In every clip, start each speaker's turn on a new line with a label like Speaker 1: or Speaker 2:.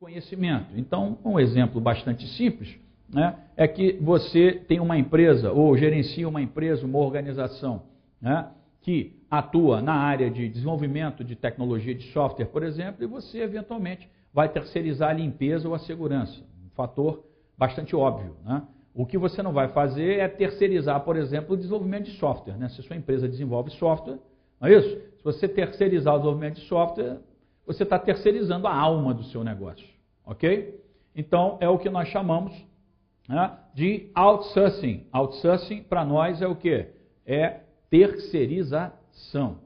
Speaker 1: conhecimento. Então, um exemplo bastante simples, né, é que você tem uma empresa ou gerencia uma empresa, uma organização, né, que atua na área de desenvolvimento de tecnologia de software, por exemplo, e você eventualmente vai terceirizar a limpeza ou a segurança. Um fator bastante óbvio, né? O que você não vai fazer é terceirizar, por exemplo, o desenvolvimento de software, né? Se sua empresa desenvolve software, não é isso? Se você terceirizar o desenvolvimento de software, você está terceirizando a alma do seu negócio, ok? Então, é o que nós chamamos, né, de outsourcing. Outsourcing, para nós, é o quê? É terceirização.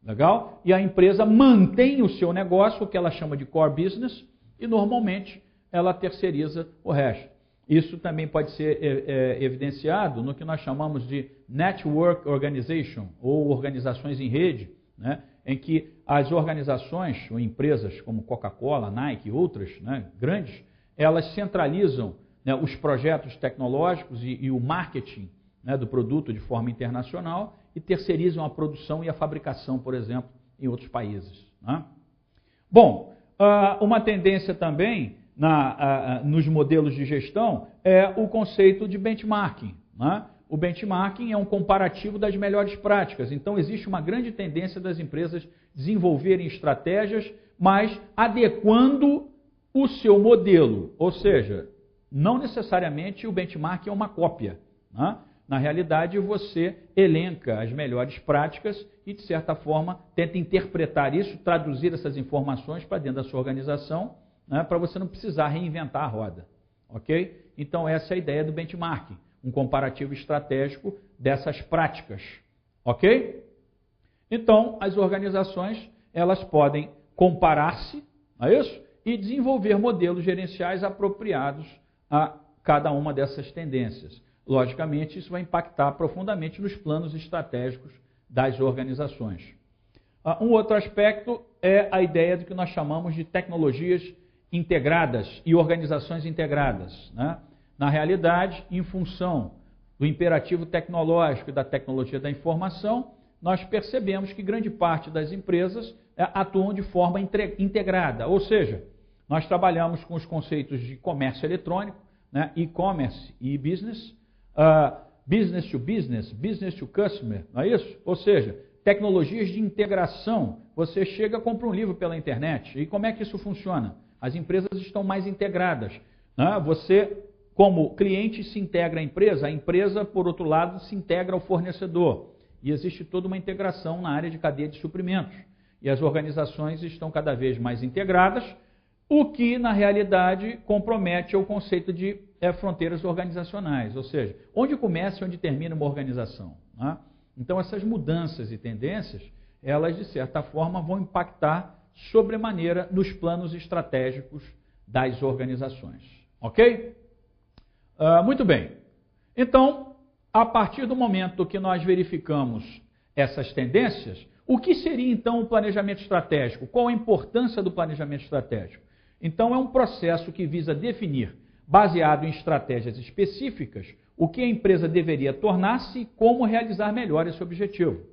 Speaker 1: Legal? E a empresa mantém o seu negócio, o que ela chama de core business, e normalmente ela terceiriza o resto. Isso também pode ser evidenciado no que nós chamamos de network organization, ou organizações em rede, né, em que as organizações ou empresas como Coca-Cola, Nike e outras, né, grandes, elas centralizam, né, os projetos tecnológicos e o marketing, né, do produto de forma internacional e terceirizam a produção e a fabricação, por exemplo, em outros países, né? Bom, uma tendência também nos modelos de gestão é o conceito de benchmarking, né? O benchmarking é um comparativo das melhores práticas. Então, existe uma grande tendência das empresas desenvolverem estratégias, mas adequando o seu modelo. Ou seja, não necessariamente o benchmarking é uma cópia, né? Na realidade, você elenca as melhores práticas e, de certa forma, tenta interpretar isso, traduzir essas informações para dentro da sua organização, né, para você não precisar reinventar a roda. Ok? Então, essa é a ideia do benchmarking, um comparativo estratégico dessas práticas. Ok? Então, as organizações, elas podem comparar-se, não é isso? E desenvolver modelos gerenciais apropriados a cada uma dessas tendências. Logicamente, isso vai impactar profundamente nos planos estratégicos das organizações. Um outro aspecto é a ideia do que nós chamamos de tecnologias integradas e organizações integradas, né? Na realidade, em função do imperativo tecnológico e da tecnologia da informação, nós percebemos que grande parte das empresas atuam de forma integrada, ou seja, nós trabalhamos com os conceitos de comércio eletrônico, né? E-commerce e business, business to business, business to customer, não é isso? Ou seja, tecnologias de integração. Você chega e compra um livro pela internet. E como é que isso funciona? As empresas estão mais integradas, né? Você, como cliente, se integra à empresa. A empresa, por outro lado, se integra ao fornecedor. E existe toda uma integração na área de cadeia de suprimentos. E as organizações estão cada vez mais integradas, o que, na realidade, compromete o conceito de fronteiras organizacionais, ou seja, onde começa e onde termina uma organização, né? Então, essas mudanças e tendências, elas, de certa forma, vão impactar sobremaneira nos planos estratégicos das organizações. Ok? Muito bem. Então, a partir do momento que nós verificamos essas tendências, o que seria, então, o planejamento estratégico? Qual a importância do planejamento estratégico? Então, é um processo que visa definir, baseado em estratégias específicas, o que a empresa deveria tornar-se e como realizar melhor esse objetivo.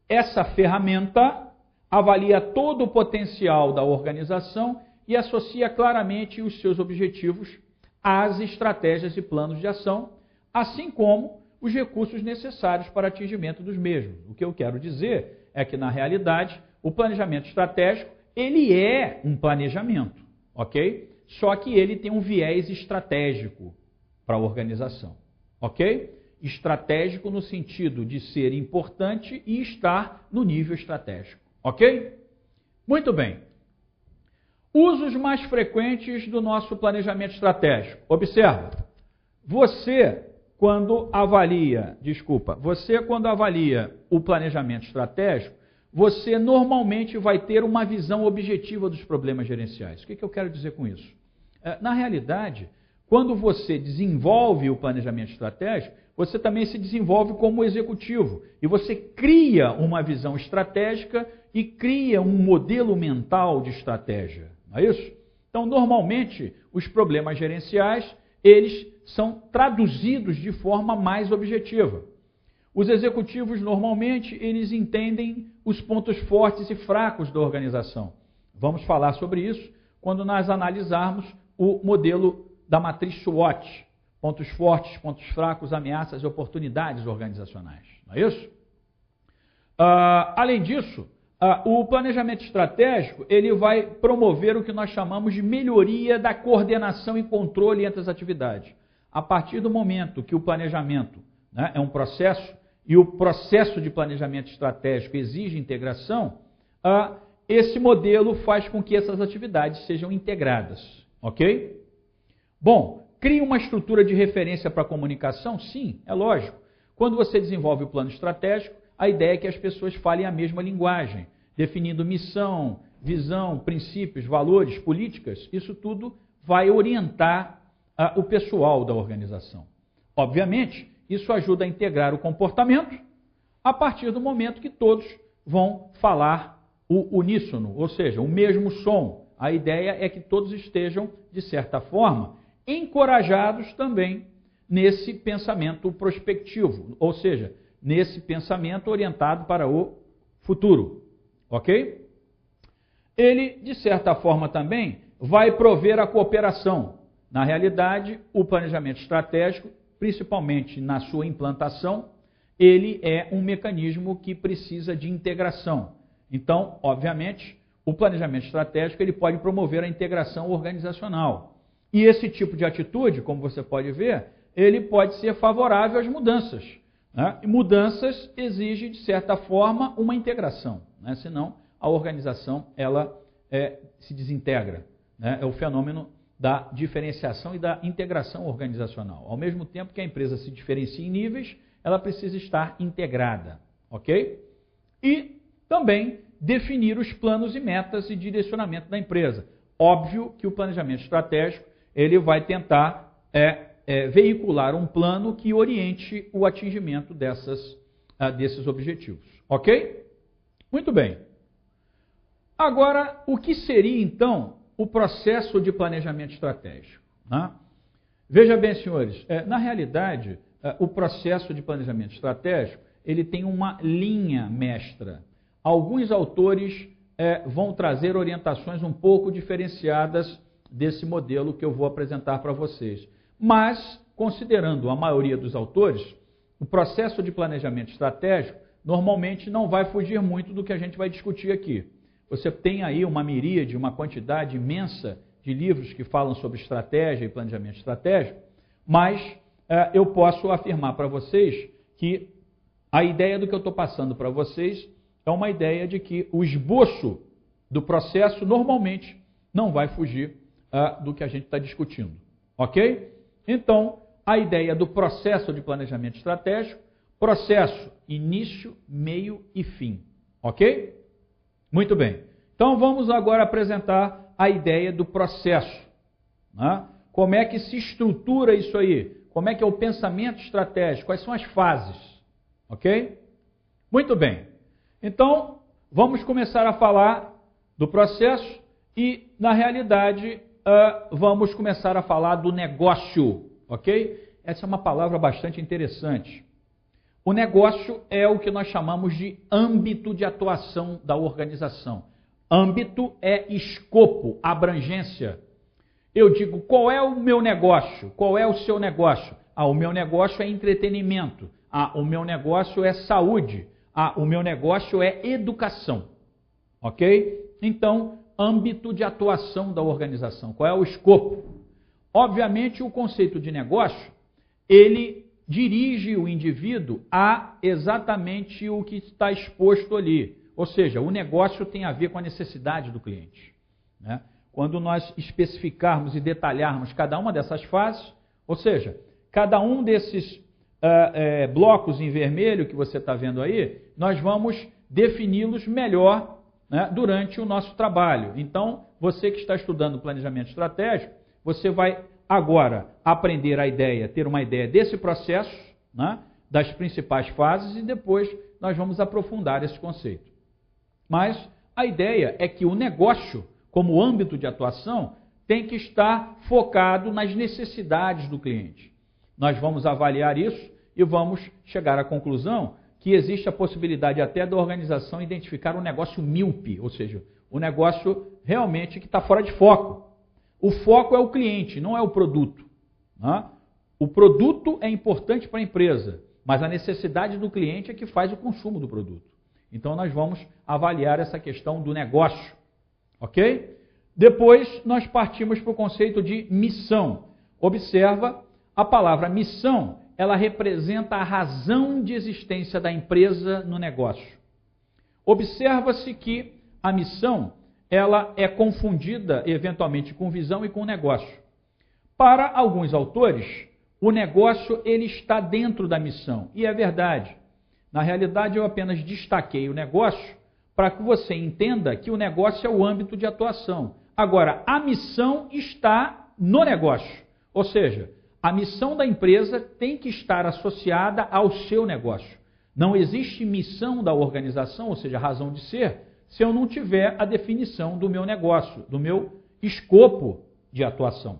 Speaker 1: Essa ferramenta avalia todo o potencial da organização e associa claramente os seus objetivos às estratégias e planos de ação, assim como os recursos necessários para atingimento dos mesmos. O que eu quero dizer é que, na realidade, o planejamento estratégico, ele é um planejamento, ok? Só que ele tem um viés estratégico para a organização, ok? Estratégico no sentido de ser importante e estar no nível estratégico, ok? Muito bem. Usos mais frequentes do nosso planejamento estratégico. Observa, você quando avalia o planejamento estratégico, você normalmente vai ter uma visão objetiva dos problemas gerenciais. O que eu quero dizer com isso? Na realidade, quando você desenvolve o planejamento estratégico, você também se desenvolve como executivo. E você cria uma visão estratégica e cria um modelo mental de estratégia. Não é isso? Então, normalmente, os problemas gerenciais, eles são traduzidos de forma mais objetiva. Os executivos, normalmente, eles entendem os pontos fortes e fracos da organização. Vamos falar sobre isso quando nós analisarmos o modelo da matriz SWOT, pontos fortes, pontos fracos, ameaças e oportunidades organizacionais. Não é isso? Além disso, o planejamento estratégico ele vai promover o que nós chamamos de melhoria da coordenação e controle entre as atividades. A partir do momento que o planejamento, né, é um processo, e o processo de planejamento estratégico exige integração, esse modelo faz com que essas atividades sejam integradas. Ok? Bom, cria uma estrutura de referência para a comunicação? Sim, é lógico. Quando você desenvolve o plano estratégico, a ideia é que as pessoas falem a mesma linguagem, definindo missão, visão, princípios, valores, políticas. Isso tudo vai orientar o pessoal da organização. Obviamente, isso ajuda a integrar o comportamento a partir do momento que todos vão falar o uníssono, ou seja, o mesmo som. A ideia é que todos estejam, de certa forma, encorajados também nesse pensamento prospectivo, ou seja, nesse pensamento orientado para o futuro. Ok? Ele, de certa forma, também vai prover a cooperação. Na realidade, o planejamento estratégico, principalmente na sua implantação, ele é um mecanismo que precisa de integração. Então, obviamente, o planejamento estratégico ele pode promover a integração organizacional. E esse tipo de atitude, como você pode ver, ele pode ser favorável às mudanças. Né? E mudanças exigem, de certa forma, uma integração. Né? Senão, a organização ela se desintegra. Né? É o fenômeno da diferenciação e da integração organizacional. Ao mesmo tempo que a empresa se diferencia em níveis, ela precisa estar integrada. Ok? E também definir os planos e metas e direcionamento da empresa. Óbvio que o planejamento estratégico ele vai tentar veicular um plano que oriente o atingimento desses objetivos. Ok? Muito bem. Agora, o que seria, então, o processo de planejamento estratégico? Né? Veja bem, senhores, na realidade, o processo de planejamento estratégico ele tem uma linha mestra. Alguns autores vão trazer orientações um pouco diferenciadas desse modelo que eu vou apresentar para vocês. Mas, considerando a maioria dos autores, o processo de planejamento estratégico normalmente não vai fugir muito do que a gente vai discutir aqui. Você tem aí uma miríade, uma quantidade imensa de livros que falam sobre estratégia e planejamento estratégico, mas eu posso afirmar para vocês que a ideia do que eu estou passando para vocês é uma ideia de que o esboço do processo normalmente não vai fugir do que a gente está discutindo. Ok? Então, a ideia do processo de planejamento estratégico, processo, início, meio e fim. Ok? Muito bem. Então, vamos agora apresentar a ideia do processo. Né? Como é que se estrutura isso aí? Como é que é o pensamento estratégico? Quais são as fases? Ok? Muito bem. Então, vamos começar a falar do processo e, na realidade, vamos começar a falar do negócio, ok? Essa é uma palavra bastante interessante. O negócio é o que nós chamamos de âmbito de atuação da organização. Âmbito é escopo, abrangência. Eu digo, qual é o meu negócio? Qual é o seu negócio? O meu negócio é entretenimento. O meu negócio é saúde. O meu negócio é educação. Ok? Então, âmbito de atuação da organização. Qual é o escopo? Obviamente, o conceito de negócio, ele dirige o indivíduo a exatamente o que está exposto ali. Ou seja, o negócio tem a ver com a necessidade do cliente. Né? Quando nós especificarmos e detalharmos cada uma dessas fases, ou seja, cada um desses blocos em vermelho que você está vendo aí, nós vamos defini-los melhor, né, durante o nosso trabalho. Então, você que está estudando planejamento estratégico, você vai agora aprender a ideia, ter uma ideia desse processo, né, das principais fases, e depois nós vamos aprofundar esse conceito. Mas a ideia é que o negócio, como âmbito de atuação, tem que estar focado nas necessidades do cliente. Nós vamos avaliar isso e vamos chegar à conclusão que existe a possibilidade até da organização identificar um negócio míope, ou seja, o negócio realmente que está fora de foco. O foco é o cliente, não é o produto. Né? O produto é importante para a empresa, mas a necessidade do cliente é que faz o consumo do produto. Então nós vamos avaliar essa questão do negócio. Ok? Depois nós partimos para o conceito de missão. Observa, a palavra missão, ela representa a razão de existência da empresa no negócio. Observa-se que a missão, ela é confundida eventualmente com visão e com negócio. Para alguns autores, o negócio ele está dentro da missão, e é verdade. Na realidade, eu apenas destaquei o negócio para que você entenda que o negócio é o âmbito de atuação. Agora, a missão está no negócio, ou seja, a missão da empresa tem que estar associada ao seu negócio. Não existe missão da organização, ou seja, razão de ser, se eu não tiver a definição do meu negócio, do meu escopo de atuação.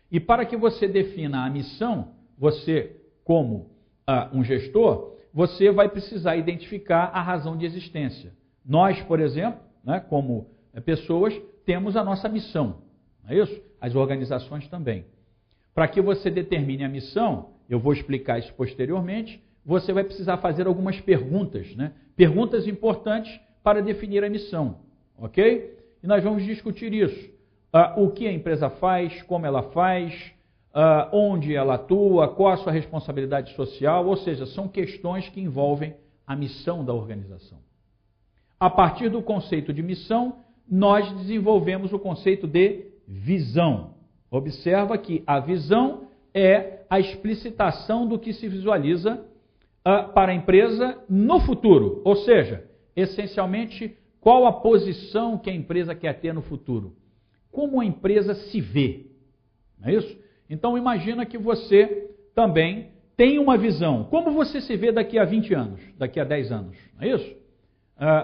Speaker 1: E para que você defina a missão, você, como um gestor, você vai precisar identificar a razão de existência. Nós, por exemplo, né, como pessoas, temos a nossa missão, não é isso? As organizações também. Para que você determine a missão, eu vou explicar isso posteriormente, você vai precisar fazer algumas perguntas, né? Perguntas importantes para definir a missão, ok? E nós vamos discutir isso. O que a empresa faz, como ela faz, onde ela atua, qual a sua responsabilidade social, ou seja, são questões que envolvem a missão da organização. A partir do conceito de missão, nós desenvolvemos o conceito de visão. Observa que a visão é a explicitação do que se visualiza para a empresa no futuro, ou seja, essencialmente, qual a posição que a empresa quer ter no futuro. Como a empresa se vê, não é isso? Então imagina que você também tem uma visão. Como você se vê daqui a 20 anos, daqui a 10 anos, não é isso?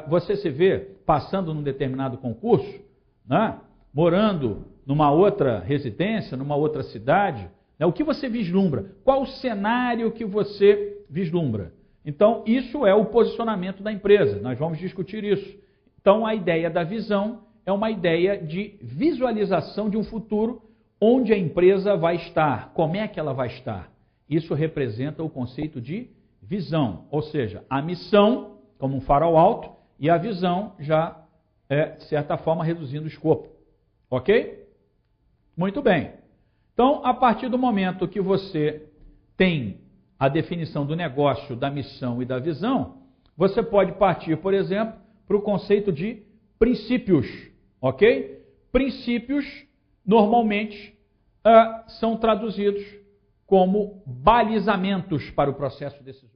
Speaker 1: Você se vê passando num determinado concurso, né? Morando numa outra residência, numa outra cidade, né? O que você vislumbra? Qual o cenário que você vislumbra? Então isso é o posicionamento da empresa, nós vamos discutir isso. Então a ideia da visão é uma ideia de visualização de um futuro onde a empresa vai estar, como é que ela vai estar. Isso representa o conceito de visão, ou seja, a missão como um farol alto e a visão já de certa forma, reduzindo o escopo. Ok? Muito bem. Então, a partir do momento que você tem a definição do negócio, da missão e da visão, você pode partir, por exemplo, para o conceito de princípios. Ok? Princípios, normalmente, são traduzidos como balizamentos para o processo decisório.